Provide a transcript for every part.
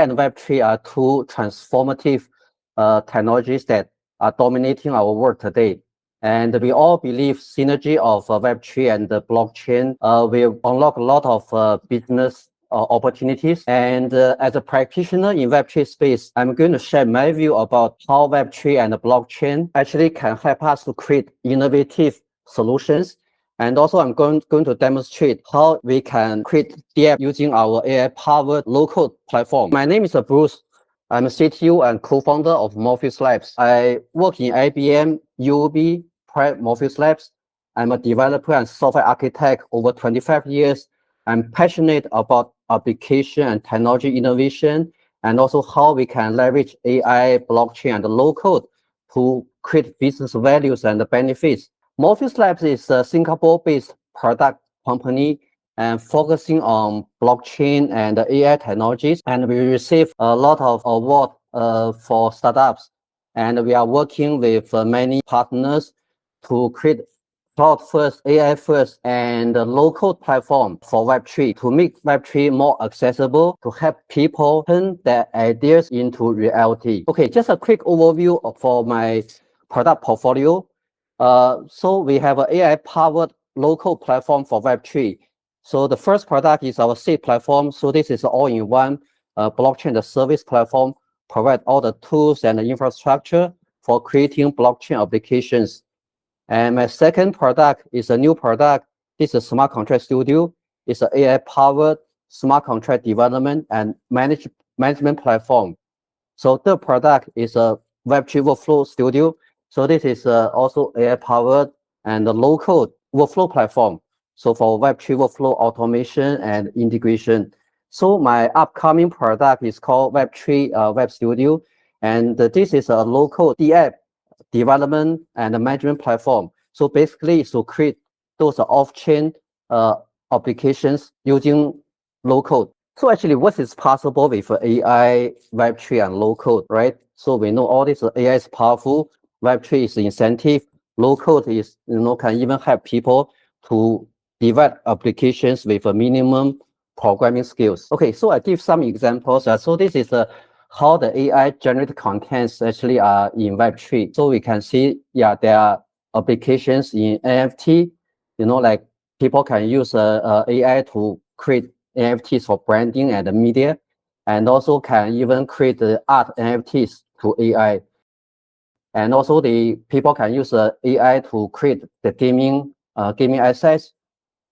AI and Web3 are two transformative technologies that are dominating our world today. And we all believe synergy of Web3 and the blockchain will unlock a lot of business opportunities. And as a practitioner in Web3 space, I'm going to share my view about how Web3 and the blockchain actually can help us to create innovative solutions. And also I'm going to demonstrate how we can create the app using our AI-powered low-code platform. My name is Bruce. I'm a CTO and co-founder of Morpheus Labs. I work in IBM, UOB, Morpheus Labs. I'm a developer and software architect over 25 years. I'm passionate about application and technology innovation, and also how we can leverage AI, blockchain, and low code to create business values and benefits. Morpheus Labs is a Singapore-based product company and focusing on blockchain and AI technologies. And we receive a lot of awards for startups. And we are working with many partners to create cloud first, AI first, and a low-code platform for Web3 to make Web3 more accessible, to help people turn their ideas into reality. Okay, just a quick overview for my product portfolio. So we have an AI-powered low-code platform for Web3. So the first product is our Seed platform. So this is all-in-one blockchain the service platform, provide all the tools and the infrastructure for creating blockchain applications. And my second product is a new product. This is Smart Contract Studio. It's an AI-powered smart contract development and management platform. So the product is a Web3 Workflow Studio. So this is also AI-powered and a low-code workflow platform. So for Web3 workflow automation and integration. So my upcoming product is called Web3 Web Studio. And this is a low-code DApp development and management platform. So basically it's to create those off-chain applications using low-code. So actually what is possible with AI, Web3 and low-code, right? So we know all this AI is powerful, Web3 is incentive, low-code is, can even help people to develop applications with a minimum programming skills. Okay, so I give some examples. So this is how the AI generated contents actually are in Web3. So we can see, there are applications in NFT, like people can use AI to create NFTs for branding and media, and also can even create the art NFTs to AI. And also the people can use AI to create the gaming assets.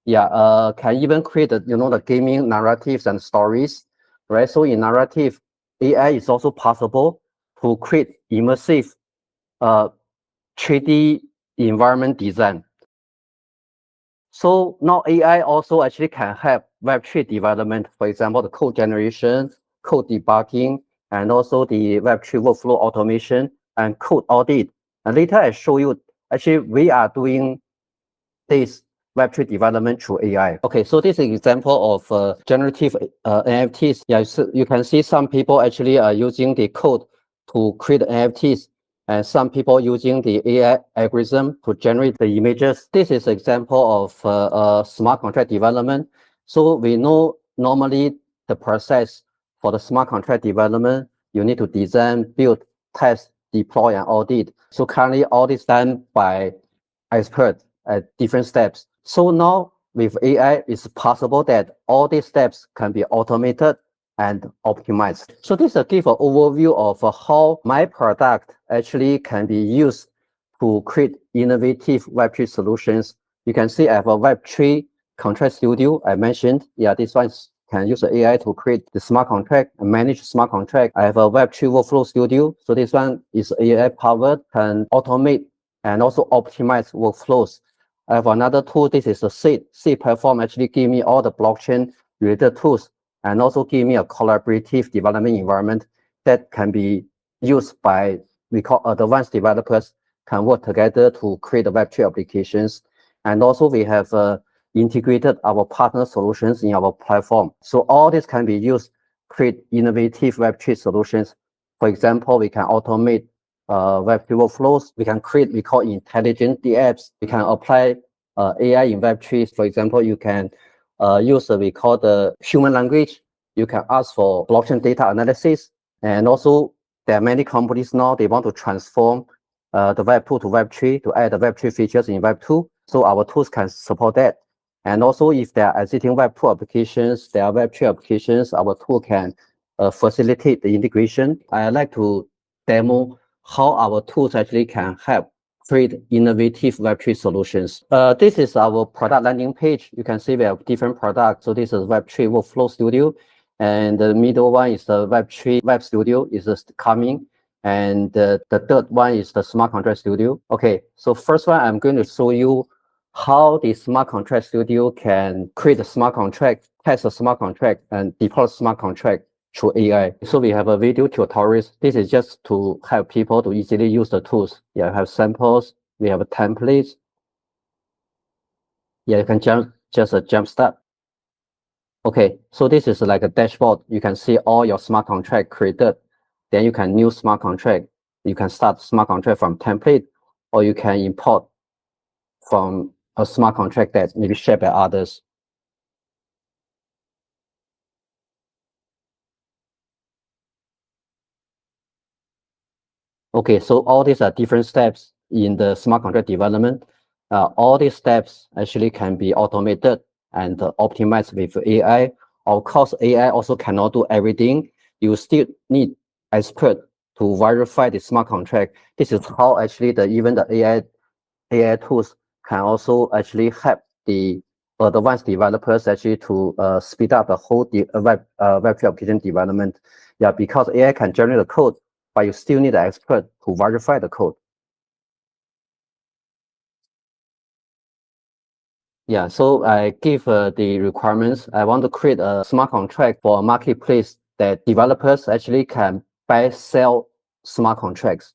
Can even create the gaming narratives and stories, right? So in narrative, AI is also possible to create immersive 3D environment design. So now AI also actually can help Web3 development, for example, the code generation, code debugging, and also the Web3 workflow automation and code audit. And later I show you, actually we are doing this Web3 development through AI. Okay, so this is an example of generative NFTs. Yeah, so you can see some people actually are using the code to create NFTs, and some people using the AI algorithm to generate the images. This is an example of smart contract development. So we know normally the process for the smart contract development, you need to design, build, test, deploy, and audit. So currently all this done by experts at different steps. So now with AI, it's possible that all these steps can be automated and optimized. So this gives an overview of how my product actually can be used to create innovative Web3 solutions. You can see I have a Web3 contract studio I mentioned. Yeah, this one can use AI to create the smart contract and manage smart contract. I have a Web3 workflow studio. So this one is AI powered, can automate and also optimize workflows. I have another tool. This is a Seed platform, actually give me all the blockchain related tools and also give me a collaborative development environment that can be used by, we call advanced developers can work together to create the Web3 applications. And also we have integrated our partner solutions in our platform. So all this can be used to create innovative Web3 solutions. For example, we can automate Web3 workflows. We can create, we call intelligent apps. We can apply AI in Web3. For example, you can use we call the human language you can ask for blockchain data analysis. And also, there are many companies now, they want to transform the Web 2 to Web 3 to add the Web 3 features in Web 2. So our tools can support that. And also, if there are existing Web 2 applications, there are Web 3 applications, our tool can facilitate the integration. I like to demo how our tools actually can help create innovative Web3 solutions. This is our product landing page. You can see we have different products. So this is Web3 Workflow Studio. And the middle one is the Web3 Web Studio is coming. And the third one is the Smart Contract Studio. Okay, so first one, I'm going to show you how the Smart Contract Studio can create a smart contract, test a smart contract, and deploy a smart contract through AI. So we have a video tutorials. This is just to help people to easily use the tools. Yeah, we have samples, we have templates. Yeah, you can just a jump start. Okay, so this is like a dashboard. You can see all your smart contract created. Then you can new smart contract. You can start smart contract from template, or you can import from a smart contract that may be shared by others. Okay, so all these are different steps in the smart contract development. All these steps actually can be automated and optimized with AI. Of course, AI also cannot do everything. You still need expert to verify the smart contract. This is how actually even the AI tools can also actually help the advanced developers actually to speed up the whole web application development. Yeah, because AI can generate the code, but you still need an expert to verify the code. Yeah, so I give the requirements. I want to create a smart contract for a marketplace that developers actually can buy, sell smart contracts.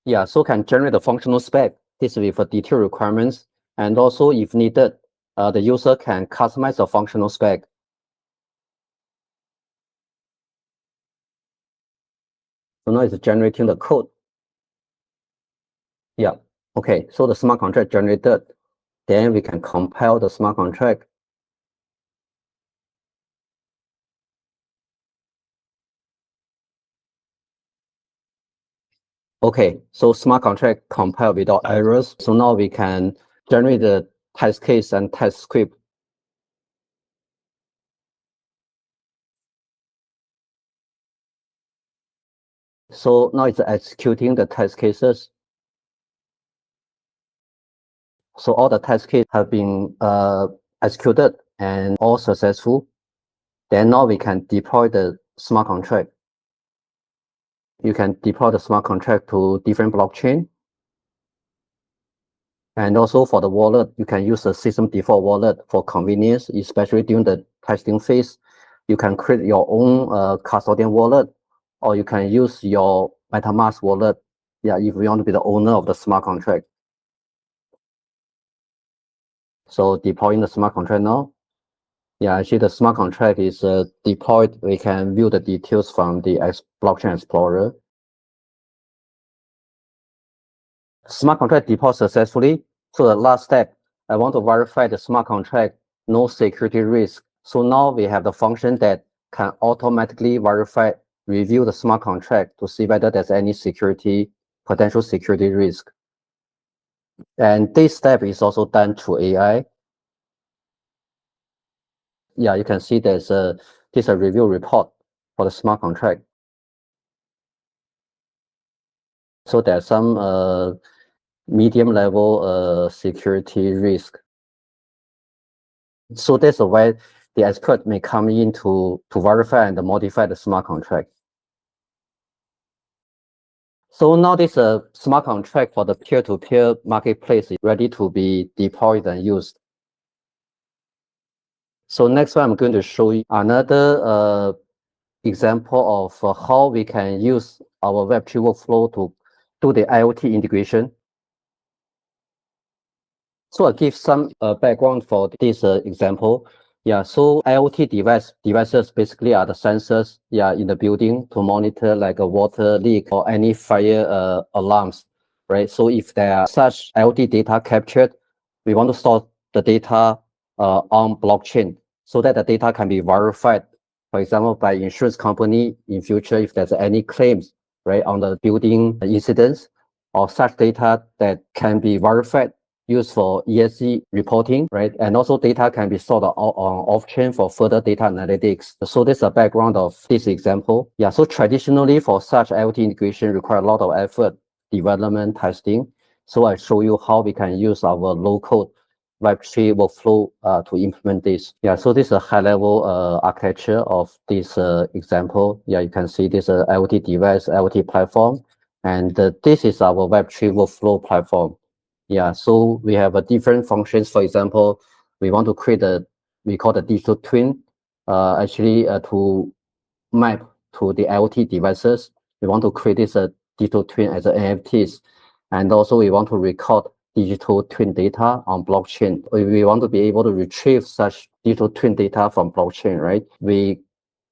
Yeah, so can generate the functional spec. This with a detailed requirements. And also, if needed, the user can customize the functional spec. So now it's generating the code. Yeah, okay, so the smart contract generated. Then we can compile the smart contract. Okay, so smart contract compile without errors. So now we can generate the test case and test script. So now it's executing the test cases. So all the test cases have been executed and all successful. Then now we can deploy the smart contract. You can deploy the smart contract to different blockchain. And also for the wallet, you can use the system default wallet for convenience, especially during the testing phase. You can create your own custodian wallet, or you can use your MetaMask wallet. Yeah, if you want to be the owner of the smart contract. So deploying the smart contract now. Yeah, actually the smart contract is deployed. We can view the details from the blockchain explorer. Smart contract deployed successfully. So the last step, I want to verify the smart contract, no security risk. So now we have the function that can automatically review the smart contract to see whether there's any potential security risk. And this step is also done through AI. Yeah, you can see there's a review report for the smart contract. So there's some medium level security risk. So that's why the expert may come in to verify and modify the smart contract. So now this smart contract for the peer-to-peer marketplace is ready to be deployed and used. So next one, I'm going to show you another example of how we can use our Web3 workflow to do the IoT integration. So I'll give some background for this example. Yeah, so IoT devices basically are the sensors, yeah, in the building to monitor like a water leak or any fire alarms, right? So if there are such IoT data captured, we want to store the data on blockchain so that the data can be verified, for example, by insurance company in future if there's any claims, right, on the building incidents or such data that can be verified, used for ESG reporting, right? And also data can be stored on off-chain for further data analytics. So this is a background of this example. Yeah, so traditionally for such IoT integration require a lot of effort, development, testing. So I show you how we can use our low-code Web3 workflow to implement this. Yeah, so this is a high-level architecture of this example. Yeah, you can see this IoT device, IoT platform, and this is our Web3 workflow platform. Yeah, so we have a different functions. For example, we want to create we call the digital twin, actually to map to the IoT devices. We want to create this digital twin as NFTs. And also we want to record digital twin data on blockchain. We want to be able to retrieve such digital twin data from blockchain, right? We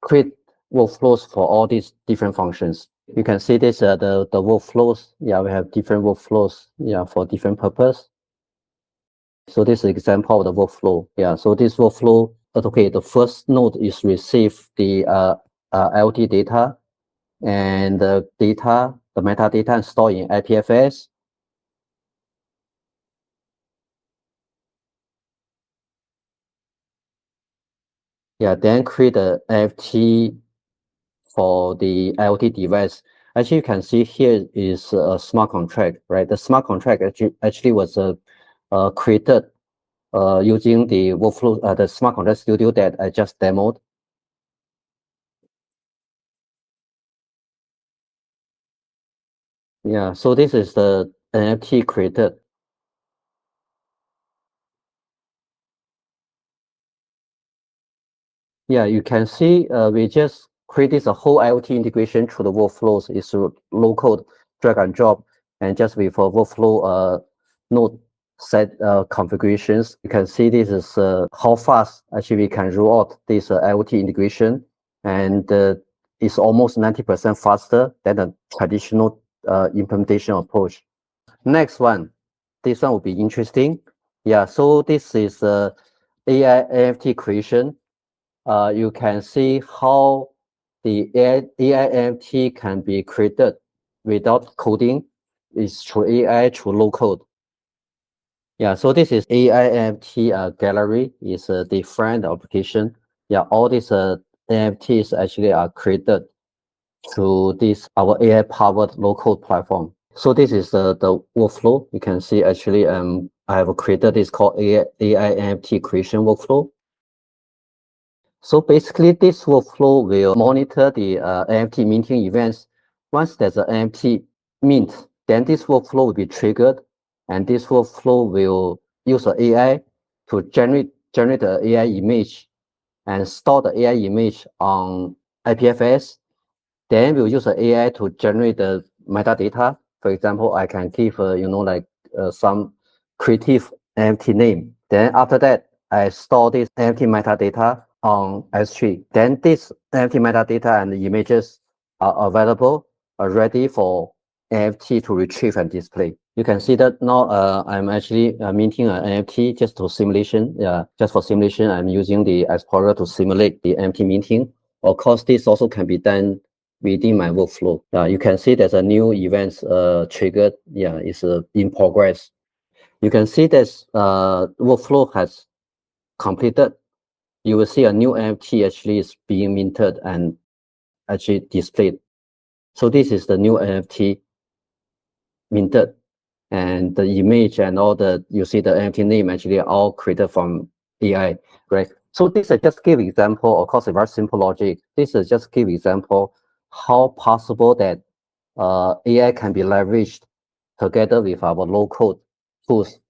create workflows for all these different functions. You can see this, the workflows. Yeah, we have different workflows, yeah, for different purpose. So this is an example of the workflow. Yeah, so this workflow, okay, the first node is receive the IoT data, and the data, the metadata is stored in IPFS. Yeah, then create the NFT for the IoT device. Actually, you can see here is a smart contract, right? The smart contract actually was created using the workflow, the smart contract studio that I just demoed. Yeah, so this is the NFT created. Yeah, you can see we just created a whole IoT integration through the workflows. It's low code, drag and drop, and just with a workflow node set configurations. You can see this is how fast actually we can roll out this IoT integration, and it's almost 90% faster than the traditional implementation approach. Next one, this one will be interesting. Yeah, so this is AI NFT creation. You can see how the AI NFT can be created without coding. It's through AI, through low code. Yeah, so this is AI NFT gallery. Is a different application. Yeah, all these NFTs actually are created through this our AI powered low code platform. So this is the workflow. You can see actually I have created this called AI NFT creation workflow. So basically, this workflow will monitor the NFT minting events. Once there's an NFT mint, then this workflow will be triggered, and this workflow will use the AI to generate the AI image and store the AI image on IPFS. Then we'll use the AI to generate the metadata. For example, I can give like some creative NFT name. Then after that, I store this NFT metadata on S3. Then this NFT metadata and the images are available, are ready for NFT to retrieve and display. You can see that now I'm actually minting an NFT just to simulation. Yeah, just for simulation, I'm using the Explorer to simulate the NFT minting. Of course, this also can be done within my workflow. You can see there's a new events triggered. Yeah, it's in progress. You can see this workflow has completed. You will see a new NFT actually is being minted and actually displayed. So this is the new NFT minted, and the image and all you see the NFT name actually are all created from AI, right? So this is just give example, of course, a very simple logic. This is just give example how possible that AI can be leveraged together with our low code tools,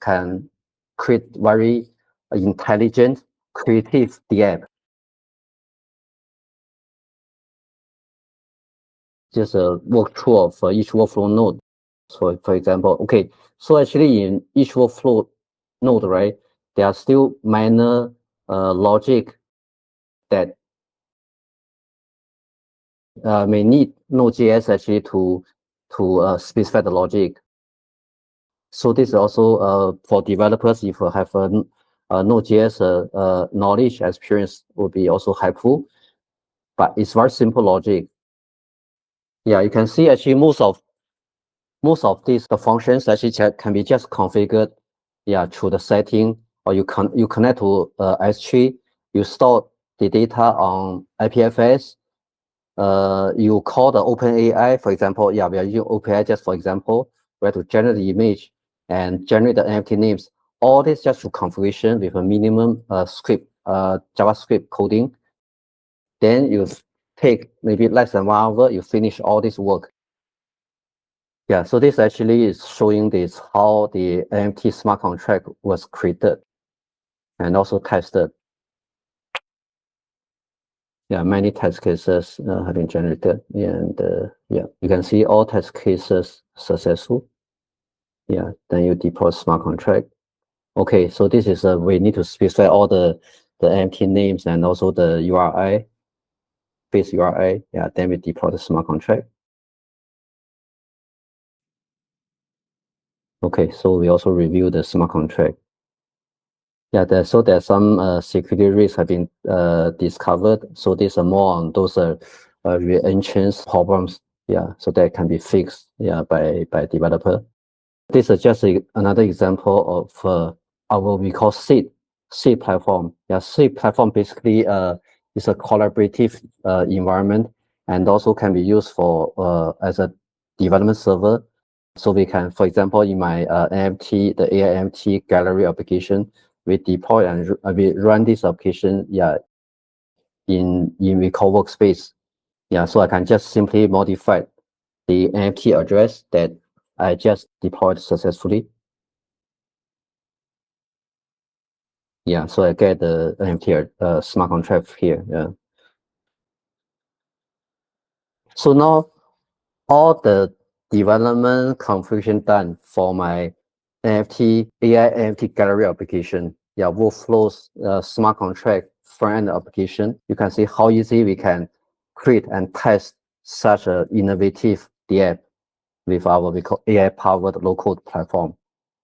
can create very intelligent, creative DApp. Just a walkthrough of each workflow node. So for example, okay, so actually in each workflow node, right, there are still minor logic that may need Node.js actually to specify the logic. So this is also for developers, if you have a Node.js knowledge experience, would be also helpful. But it's very simple logic. Yeah, you can see actually most of these the functions actually can be just configured, yeah, through the setting, or you connect to S3, you store the data on IPFS. You call the OpenAI, for example. Yeah, we are using OpenAI just for example, where to generate the image and generate the NFT names. All this just through configuration with a minimum script, JavaScript coding. Then you take maybe less than 1 hour, you finish all this work. Yeah, so this actually is showing this how the NFT smart contract was created and also tested. Yeah, many test cases have been generated, and yeah, you can see all test cases successful. Yeah, then you deploy smart contract. Okay, so this is we need to specify all the NFT names and also the URI, base URI. Yeah, then we deploy the smart contract. Okay, so we also review the smart contract. Yeah, there's some security risks have been discovered. So these are more on those re-entrance problems. Yeah, so that can be fixed. Yeah, by developer. This is just another example of our we call seed platform. Yeah, seed platform basically is a collaborative environment and also can be used for as a development server. So we can, for example, in my NFT, the AI NFT gallery application, we deploy and we run this application, yeah, in we call workspace. Yeah, so I can just simply modify the NFT address that I just deployed successfully. Yeah, so I get the NFT smart contract here. Yeah. So now all the development configuration done for my NFT AI NFT gallery application. Yeah, workflows smart contract front-end application. You can see how easy we can create and test such an innovative DApp with our AI-powered low-code platform.